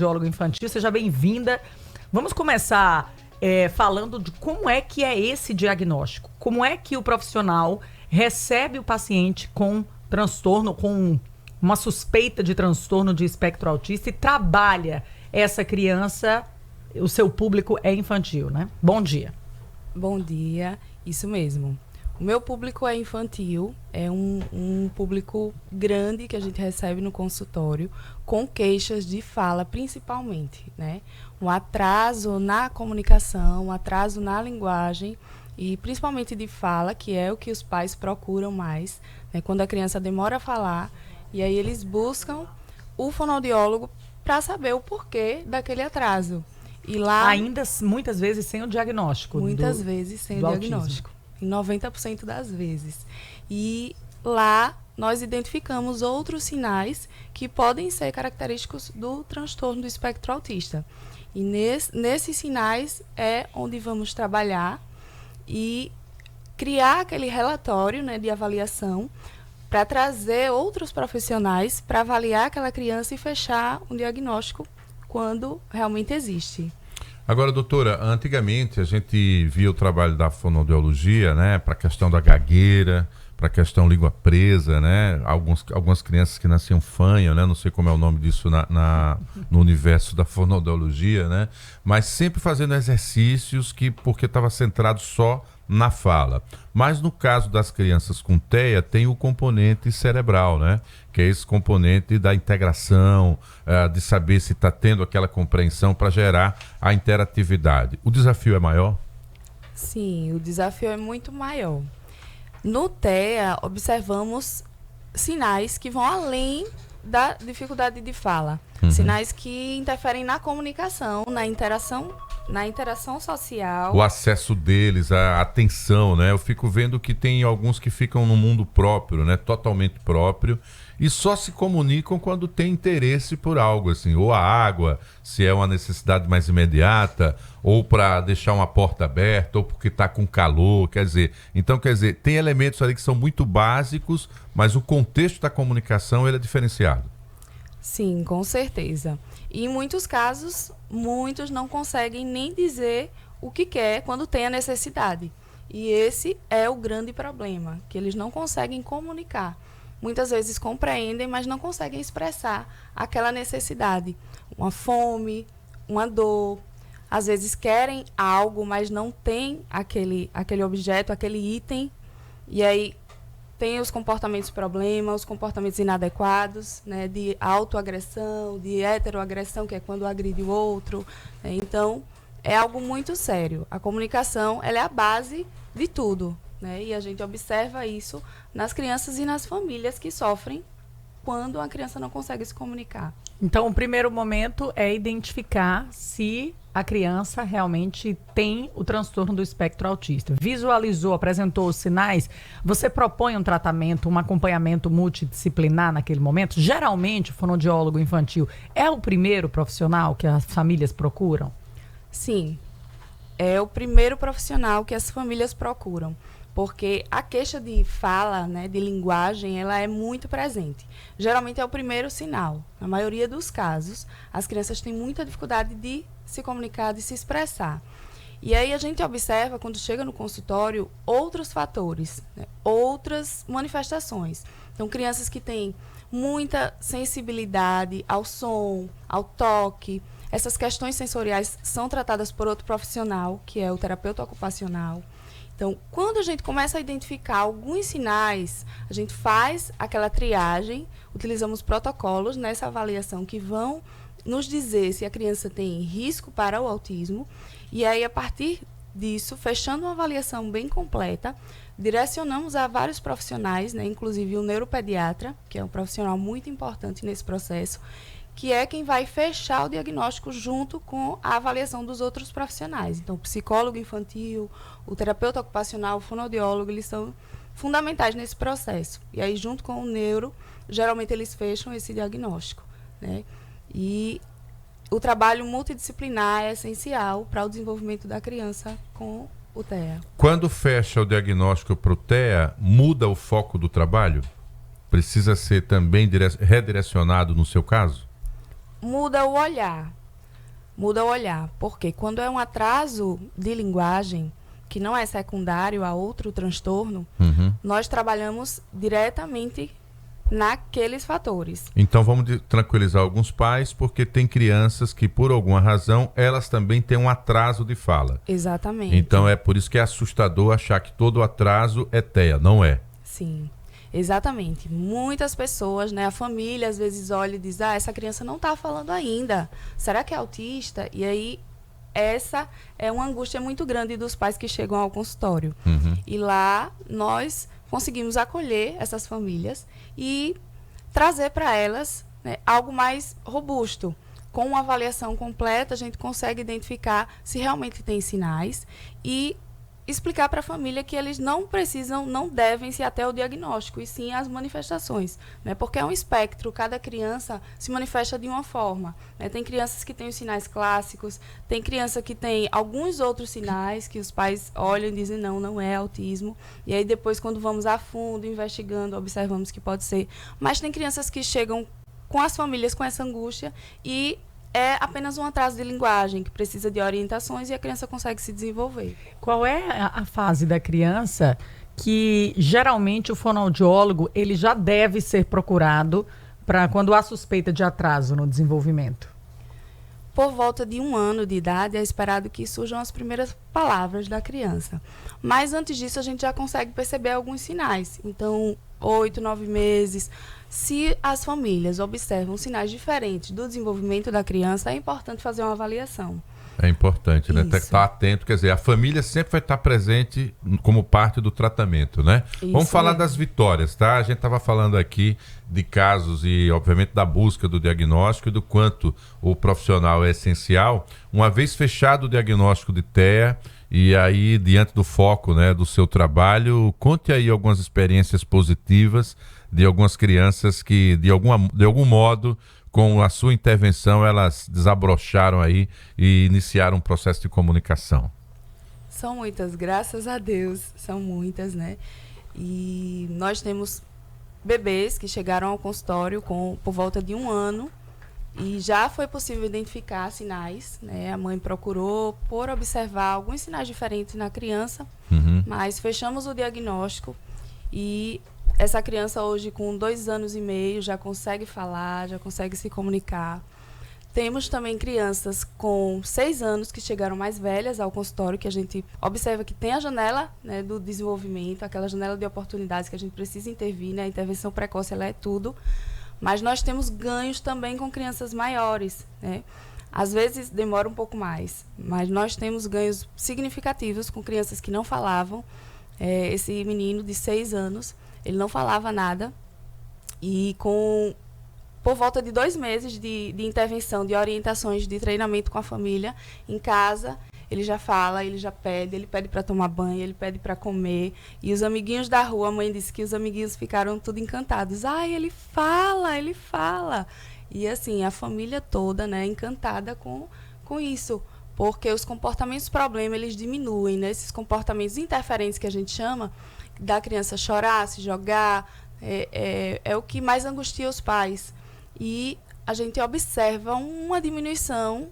fonoaudiólogo infantil. Seja bem-vinda. Vamos começar falando de como é que é esse diagnóstico. Como é que o profissional recebe o paciente com transtorno, com uma suspeita de transtorno de espectro autista e trabalha essa criança, o seu público é infantil, né? Bom dia. Bom dia, isso mesmo. O meu público é infantil, é um público grande que a gente recebe no consultório, com queixas de fala principalmente, né? Um atraso na comunicação, um atraso na linguagem e principalmente de fala, que é o que os pais procuram mais, né? Quando a criança demora a falar, e aí eles buscam o fonoaudiólogo para saber o porquê daquele atraso. E lá, ainda muitas vezes sem o diagnóstico. Muitas vezes sem o diagnóstico. Em 90% das vezes. E lá nós identificamos outros sinais que podem ser característicos do transtorno do espectro autista. E nesses sinais é onde vamos trabalhar e criar aquele relatório, né, de avaliação para trazer outros profissionais para avaliar aquela criança e fechar um diagnóstico quando realmente existe. Agora, doutora, antigamente a gente via o trabalho da fonoaudiologia, né, para a questão da gagueira, para a questão língua presa, né, algumas crianças que nasciam fanha, né, não sei como é o nome disso no universo da fonoaudiologia, né, mas sempre fazendo exercícios porque estava centrado só na fala. Mas no caso das crianças com TEA, tem o componente cerebral, né? Que é esse componente da integração, de saber se está tendo aquela compreensão para gerar a interatividade. O desafio é maior? Sim, o desafio é muito maior. No TEA, observamos sinais que vão além da dificuldade de fala. Sinais que interferem na comunicação, na interação social. O acesso deles, a atenção, né? Eu fico vendo que tem alguns que ficam no mundo próprio, né? Totalmente próprio, e só se comunicam quando tem interesse por algo, assim, ou a água, se é uma necessidade mais imediata, ou para deixar uma porta aberta, ou porque está com calor, quer dizer, tem elementos ali que são muito básicos, mas o contexto da comunicação ele é diferenciado. Sim, com certeza. E em muitos casos, muitos não conseguem nem dizer o que quer quando tem a necessidade. E esse é o grande problema, que eles não conseguem comunicar. Muitas vezes compreendem, mas não conseguem expressar aquela necessidade. Uma fome, uma dor. Às vezes querem algo, mas não tem aquele objeto, aquele item. E aí tem os comportamentos problema, os comportamentos inadequados, né, de autoagressão, de heteroagressão, que é quando agride o outro. Né? Então, é algo muito sério. A comunicação ela é a base de tudo. Né? E a gente observa isso nas crianças e nas famílias que sofrem quando a criança não consegue se comunicar. Então, o primeiro momento é identificar se a criança realmente tem o transtorno do espectro autista. Visualizou, apresentou os sinais, você propõe um tratamento, um acompanhamento multidisciplinar naquele momento? Geralmente, o fonoaudiólogo infantil é o primeiro profissional que as famílias procuram? Sim, é o primeiro profissional que as famílias procuram. Porque a queixa de fala, né, de linguagem, ela é muito presente. Geralmente é o primeiro sinal. Na maioria dos casos, as crianças têm muita dificuldade de se comunicar, de se expressar. E aí a gente observa, quando chega no consultório, outros fatores, né, outras manifestações. Então, crianças que têm muita sensibilidade ao som, ao toque. Essas questões sensoriais são tratadas por outro profissional, que é o terapeuta ocupacional. Então, quando a gente começa a identificar alguns sinais, a gente faz aquela triagem, utilizamos protocolos nessa avaliação que vão nos dizer se a criança tem risco para o autismo. E aí, a partir disso, fechando uma avaliação bem completa, direcionamos a vários profissionais, né, inclusive o neuropediatra, que é um profissional muito importante nesse processo, que é quem vai fechar o diagnóstico junto com a avaliação dos outros profissionais. Então, o psicólogo infantil, o terapeuta ocupacional, o fonoaudiólogo, eles são fundamentais nesse processo. E aí, junto com o neuro, geralmente eles fecham esse diagnóstico. Né? E o trabalho multidisciplinar é essencial para o desenvolvimento da criança com o TEA. Quando fecha o diagnóstico para o TEA, muda o foco do trabalho? Precisa ser também redirecionado no seu caso? muda o olhar. Muda o olhar. Porque quando é um atraso de linguagem, que não é secundário a outro transtorno, nós trabalhamos diretamente naqueles fatores. Então vamos tranquilizar alguns pais, porque tem crianças que, por alguma razão, elas também têm um atraso de fala. Exatamente. Então é por isso que é assustador achar que todo atraso é TEA, não é? Sim, exatamente. Muitas pessoas, né, a família às vezes olha e diz, essa criança não está falando ainda. Será que é autista? E aí, essa é uma angústia muito grande dos pais que chegam ao consultório. E lá, nós conseguimos acolher essas famílias e trazer para elas, né, algo mais robusto. Com uma avaliação completa, a gente consegue identificar se realmente tem sinais e explicar para a família que eles não precisam, não devem se até o diagnóstico, e sim as manifestações, né? Porque é um espectro, cada criança se manifesta de uma forma, né? Tem crianças que têm os sinais clássicos, tem criança que tem alguns outros sinais que os pais olham e dizem não é autismo, e aí depois quando vamos a fundo, investigando, observamos que pode ser. Mas tem crianças que chegam com as famílias com essa angústia e é apenas um atraso de linguagem, que precisa de orientações e a criança consegue se desenvolver. Qual é a fase da criança que geralmente o fonoaudiólogo ele já deve ser procurado para quando há suspeita de atraso no desenvolvimento? Por volta de 1 ano de idade, é esperado que surjam as primeiras palavras da criança. Mas antes disso, a gente já consegue perceber alguns sinais. Então, 8, 9 meses. Se as famílias observam sinais diferentes do desenvolvimento da criança, é importante fazer uma avaliação. É importante, né? Isso. Tem que estar atento, quer dizer, a família sempre vai estar presente como parte do tratamento, né? Isso Vamos falar mesmo. das vitórias, tá? A gente estava falando aqui de casos e, obviamente, da busca do diagnóstico e do quanto o profissional é essencial. Uma vez fechado o diagnóstico de TEA, e aí, diante do foco, né, do seu trabalho, conte aí algumas experiências positivas de algumas crianças que, de algum modo, com a sua intervenção, elas desabrocharam aí e iniciaram um processo de comunicação. São muitas, graças a Deus, são muitas, né? E nós temos bebês que chegaram ao consultório por volta de 1 ano e já foi possível identificar sinais, né? A mãe procurou por observar alguns sinais diferentes na criança, mas fechamos o diagnóstico e essa criança hoje com 2 anos e meio já consegue falar, já consegue se comunicar. Temos também crianças com 6 anos que chegaram mais velhas ao consultório, que a gente observa que tem a janela, né, do desenvolvimento, aquela janela de oportunidades que a gente precisa intervir, né? A intervenção precoce ela é tudo. Mas nós temos ganhos também com crianças maiores, né? Às vezes demora um pouco mais, mas nós temos ganhos significativos com crianças que não falavam. Esse menino de 6 anos, ele não falava nada e por volta de 2 meses de intervenção, de orientações, de treinamento com a família, em casa, ele já fala, ele pede para tomar banho, ele pede para comer. E os amiguinhos da rua, a mãe disse que os amiguinhos ficaram tudo encantados. Ele fala, ele fala. E assim, a família toda, né, encantada com isso. Porque os comportamentos problema, eles diminuem, né? Esses comportamentos interferentes que a gente chama, da criança chorar, se jogar, é o que mais angustia os pais. E a gente observa uma diminuição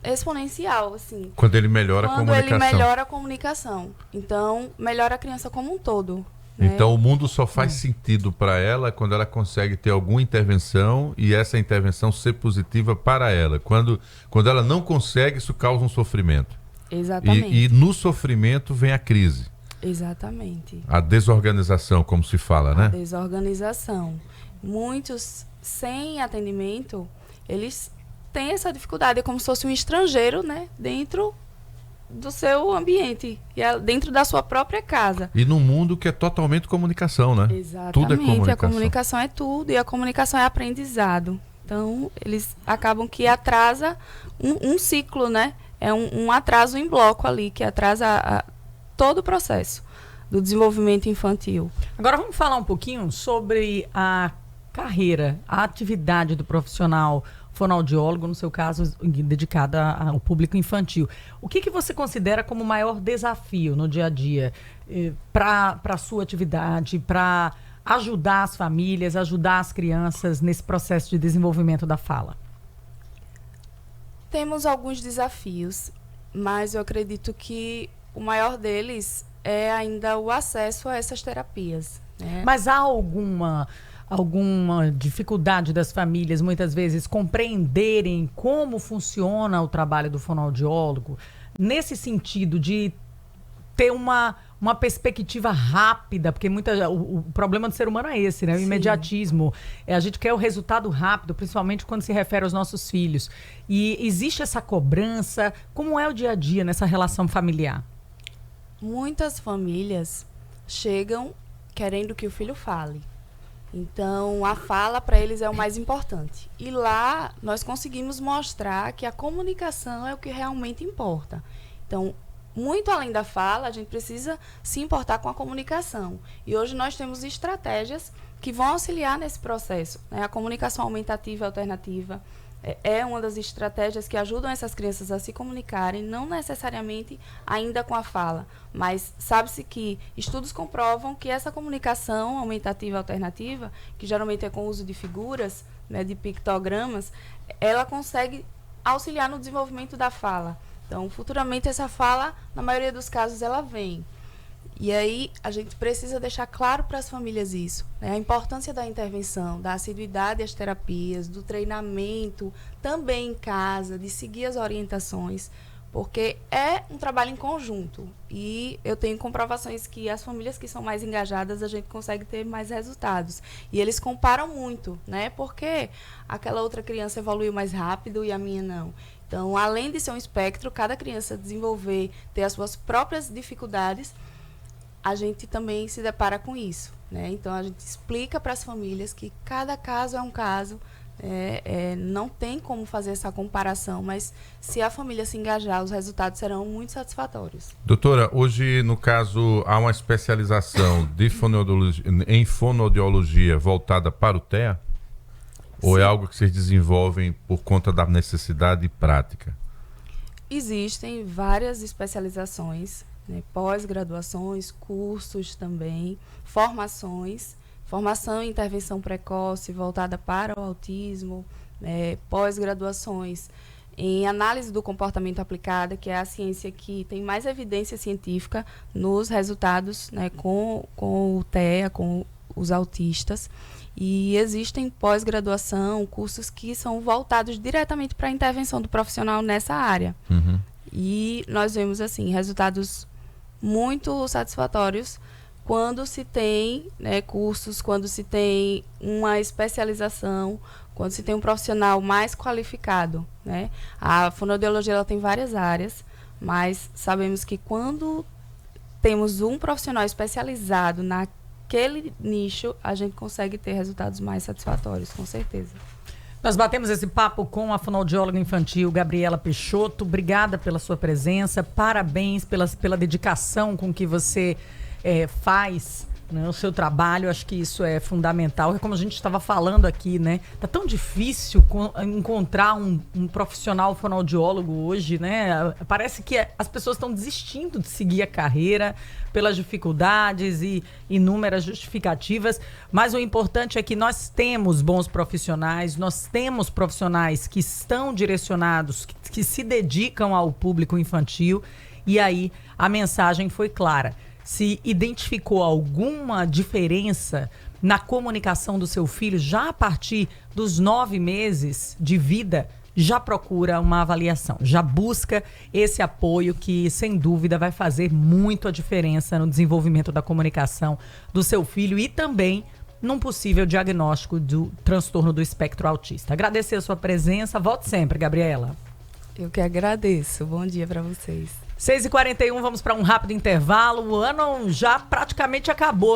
exponencial, assim. Quando ele melhora a comunicação. Quando ele melhora a comunicação. Então, melhora a criança como um todo. Né? Então, o mundo só faz sentido para ela quando ela consegue ter alguma intervenção e essa intervenção ser positiva para ela. Quando ela não consegue, isso causa um sofrimento. Exatamente. E no sofrimento vem a crise. Exatamente. A desorganização, como se fala, né? A desorganização. Muitos, sem atendimento, eles têm essa dificuldade. É como se fosse um estrangeiro, né? Dentro do seu ambiente, dentro da sua própria casa. E num mundo que é totalmente comunicação, né? Exatamente. Tudo é comunicação. A comunicação é tudo e a comunicação é aprendizado. Então, eles acabam que atrasa um ciclo, né? É um atraso em bloco ali, que atrasa todo o processo do desenvolvimento infantil. Agora vamos falar um pouquinho sobre a carreira, a atividade do profissional fonoaudiólogo, no seu caso, dedicada ao público infantil. O que você considera como o maior desafio no dia a dia para a sua atividade, para ajudar as famílias, ajudar as crianças nesse processo de desenvolvimento da fala? Temos alguns desafios, mas eu acredito que o maior deles é ainda o acesso a essas terapias, né? Mas há alguma dificuldade das famílias, muitas vezes, compreenderem como funciona o trabalho do fonoaudiólogo, nesse sentido de ter uma perspectiva rápida, porque o problema do ser humano é esse, né? O imediatismo. A gente quer o resultado rápido, principalmente quando se refere aos nossos filhos. E existe essa cobrança. Como é o dia a dia nessa relação familiar? Muitas famílias chegam querendo que o filho fale. Então, a fala para eles é o mais importante. E lá, nós conseguimos mostrar que a comunicação é o que realmente importa. Então, muito além da fala, a gente precisa se importar com a comunicação. E hoje nós temos estratégias que vão auxiliar nesse processo, né? A comunicação aumentativa e alternativa é uma das estratégias que ajudam essas crianças a se comunicarem, não necessariamente ainda com a fala, mas sabe-se que estudos comprovam que essa comunicação aumentativa e alternativa, que geralmente é com o uso de figuras, né, de pictogramas, ela consegue auxiliar no desenvolvimento da fala. Então, futuramente, essa fala, na maioria dos casos, ela vem. E aí, a gente precisa deixar claro para as famílias isso, né? A importância da intervenção, da assiduidade às terapias, do treinamento, também em casa, de seguir as orientações, porque é um trabalho em conjunto. E eu tenho comprovações que as famílias que são mais engajadas, a gente consegue ter mais resultados. E eles comparam muito, né? Porque aquela outra criança evoluiu mais rápido e a minha não. Então, além de ser um espectro, cada criança desenvolver, ter as suas próprias dificuldades, a gente também se depara com isso, né? Então, a gente explica para as famílias que cada caso é um caso, não tem como fazer essa comparação, mas se a família se engajar, os resultados serão muito satisfatórios. Doutora, hoje, no caso, há uma especialização em fonoaudiologia voltada para o TEA? Ou Sim. é algo que vocês desenvolvem por conta da necessidade prática? Existem várias especializações, né, pós-graduações, cursos também, formações, formação em intervenção precoce voltada para o autismo, pós-graduações em análise do comportamento aplicada, que é a ciência que tem mais evidência científica nos resultados, né, com o TEA, com os autistas. E existem pós-graduação, cursos que são voltados diretamente para a intervenção do profissional nessa área. Uhum. E nós vemos, assim, resultados muito satisfatórios quando se tem, né, cursos, quando se tem uma especialização, quando se tem um profissional mais qualificado, né? A fonoaudiologia ela tem várias áreas, mas sabemos que quando temos um profissional especializado naquele nicho, a gente consegue ter resultados mais satisfatórios, com certeza. Nós batemos esse papo com a fonoaudióloga infantil Gabriela Peixoto. Obrigada pela sua presença, parabéns pela dedicação com que você faz, né, o seu trabalho. Acho que isso é fundamental. É como a gente estava falando aqui, né? Tá tão difícil encontrar um profissional fonoaudiólogo hoje, né? Parece que as pessoas estão desistindo de seguir a carreira pelas dificuldades e inúmeras justificativas, mas o importante é que nós temos bons profissionais, nós temos profissionais que estão direcionados, que se dedicam ao público infantil, e aí a mensagem foi clara. Se identificou alguma diferença na comunicação do seu filho já a partir dos 9 meses de vida, já procura uma avaliação, já busca esse apoio que, sem dúvida, vai fazer muito a diferença no desenvolvimento da comunicação do seu filho e também num possível diagnóstico do transtorno do espectro autista. Agradecer a sua presença. Volte sempre, Gabriela. Eu que agradeço. Bom dia para vocês. 6h41, vamos para um rápido intervalo. O ano já praticamente acabou.